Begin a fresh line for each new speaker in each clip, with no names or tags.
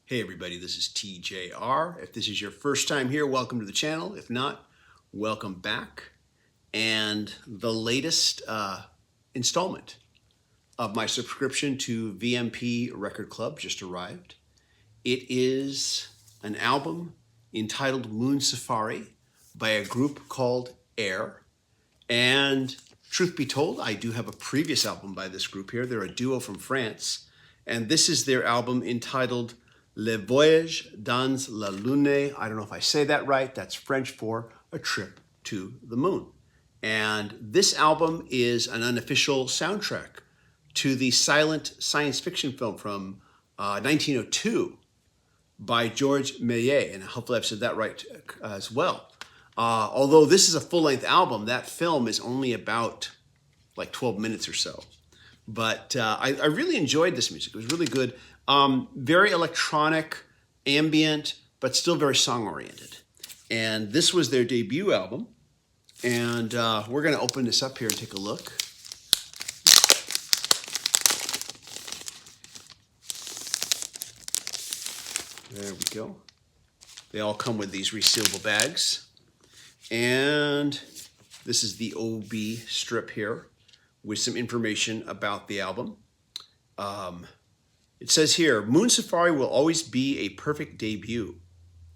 Hey everybody, this is TJR. If this is your first time here, welcome to the channel. If not, welcome back. And the latest installment of my subscription to VMP Record Club just arrived. It is an album entitled Moon Safari by a group called Air. And truth be told, I do have a previous album by this group here. They're a duo from France. And this is their album entitled Le Voyage dans la Lune. I don't know if I say that right. That's French for a trip to the moon. And this album is an unofficial soundtrack to the silent science fiction film from 1902 by Georges Méliès. And hopefully I've said that right as well. Although this is a full-length album, that film is only about like 12 minutes or so. But I really enjoyed this music. It was really good. Very electronic, ambient, but still very song-oriented. And this was their debut album. And we're going to open this up here and take a look. There we go. They all come with these resealable bags. And this is the OB strip here with some information about the album. It says here, Moon Safari will always be a perfect debut.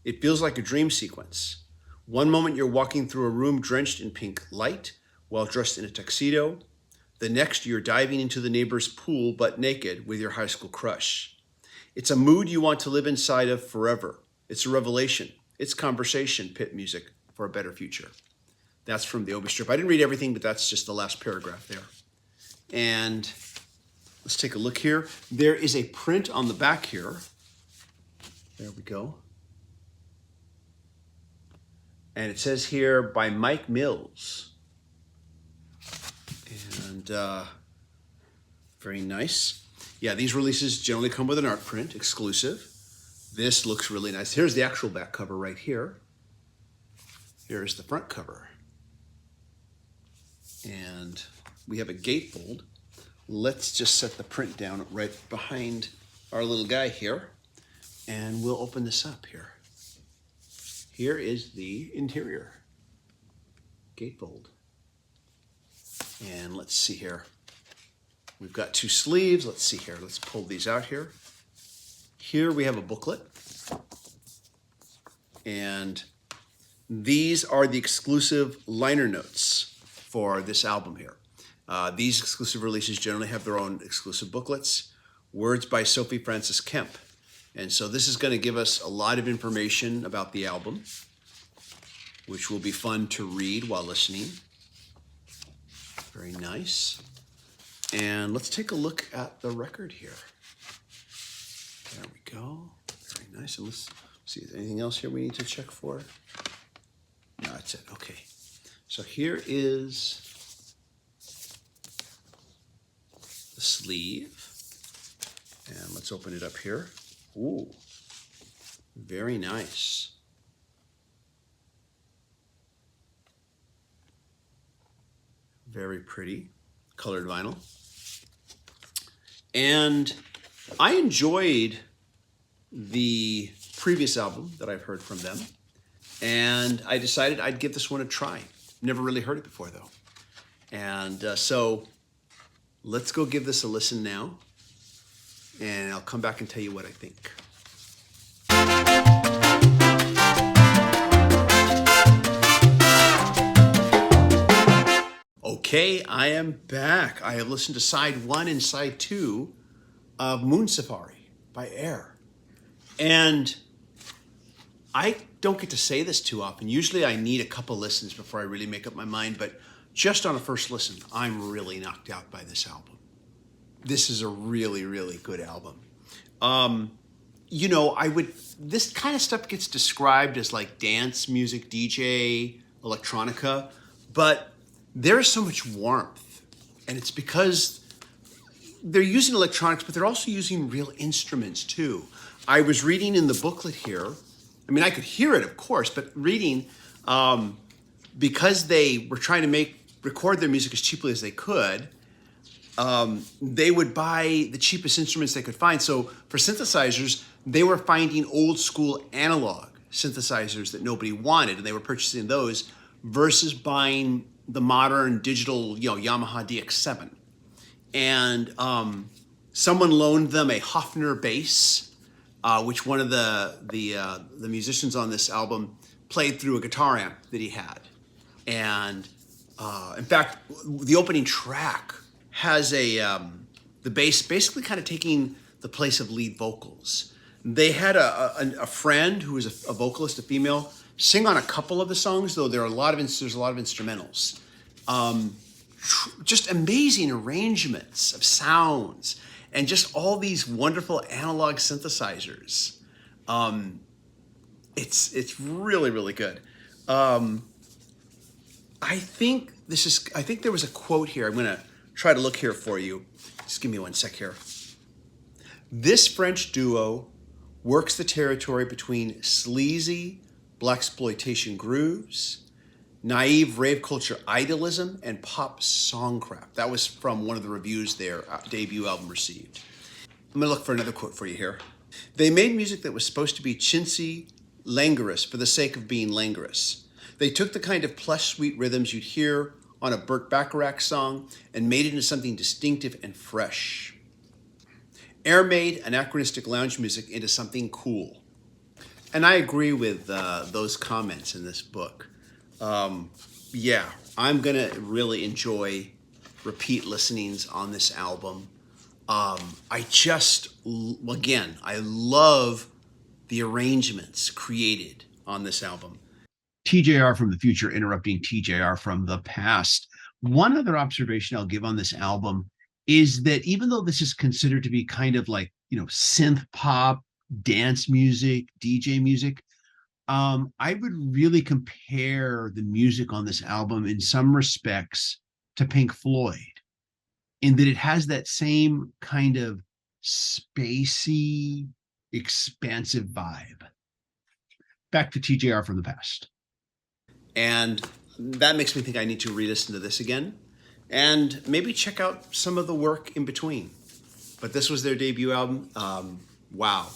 It feels like a dream sequence. One moment you're walking through a room drenched in pink light while dressed in a tuxedo. The next you're diving into the neighbor's pool butt naked with your high school crush. It's a mood you want to live inside of forever. It's a revelation. It's conversation, pit music for a better future. That's from the OB strip. I didn't read everything, but that's just the last paragraph there. And let's take a look here. There is a print on the back here. There we go. And it says here by Mike Mills. And very nice. Yeah, these releases generally come with an art print, exclusive. This looks really nice. Here's the actual back cover right here. Here's the front cover. And we have a gatefold. Let's just set the print down right behind our little guy here. And we'll open this up here. Here is the interior gatefold. And let's see here. We've got two sleeves. Let's see here. Let's pull these out here. Here we have a booklet. And these are the exclusive liner notes for this album here. These exclusive releases generally have their own exclusive booklets. Words by Sophie Frances Kemp. And so this is going to give us a lot of information about the album, which will be fun to read while listening. Very nice. And let's take a look at the record here. There we go. Very nice. And let's see, is there anything else here we need to check for? No, that's it. Okay. So here is the sleeve. And let's open it up here. Ooh, very nice. Very pretty colored vinyl. And I enjoyed the previous album that I've heard from them. And I decided I'd give this one a try. Never really heard it before though. And so let's go give this a listen now. And I'll come back and tell you what I think. Okay, I am back. I have listened to side 1 and side 2 of Moon Safari by Air. And I don't get to say this too often. Usually I need a couple listens before I really make up my mind, but just on a first listen, I'm really knocked out by this album. This is a really, really good album. You know, this kind of stuff gets described as like dance music, DJ, electronica, but there is so much warmth, and it's because they're using electronics, but they're also using real instruments too. I was reading in the booklet here. I mean, I could hear it, of course, but reading, because they were trying to record their music as cheaply as they could, they would buy the cheapest instruments they could find. So for synthesizers, they were finding old school analog synthesizers that nobody wanted, and they were purchasing those versus buying the modern digital, Yamaha DX7. And someone loaned them a Hofner bass, which one of the musicians on this album played through a guitar amp that he had. And in fact, the opening track has the bass basically kind of taking the place of lead vocals. They had a friend who was a vocalist, a female, sing on a couple of the songs, though there's a lot of instrumentals. Just amazing arrangements of sounds and just all these wonderful analog synthesizers. It's really, really good. I think there was a quote here. I'm gonna try to look here for you. Just give me one sec here. This French duo works the territory between sleazy blaxploitation grooves, naive rave culture idealism, and pop songcraft. That was from one of the reviews their debut album received. I'm gonna look for another quote for you here. They made music that was supposed to be chintzy, languorous for the sake of being languorous. They took the kind of plush, sweet rhythms you'd hear on a Burt Bacharach song and made it into something distinctive and fresh. Air made anachronistic lounge music into something cool. And I agree with those comments in this book. Yeah, I'm gonna really enjoy repeat listenings on this album. I love the arrangements created on this album. TJR from the future interrupting TJR from the past. One other observation I'll give on this album is that even though this is considered to be kind of like, synth pop, dance music, DJ music, I would really compare the music on this album in some respects to Pink Floyd, in that it has that same kind of spacey, expansive vibe. Back to TJR from the past. And that makes me think I need to re-listen to this again and maybe check out some of the work in between. But this was their debut album. Wow,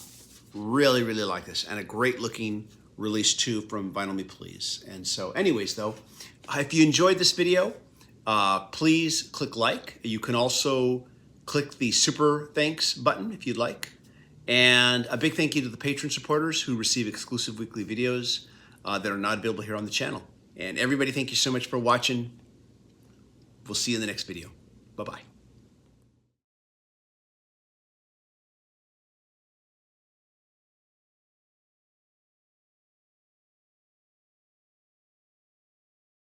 really, really like this. And a great looking release too from Vinyl Me Please. And so anyways though, if you enjoyed this video, please click like. You can also click the super thanks button if you'd like. And a big thank you to the patron supporters who receive exclusive weekly videos that are not available here on the channel. And everybody, thank you so much for watching. We'll see you in the next video. Bye-bye.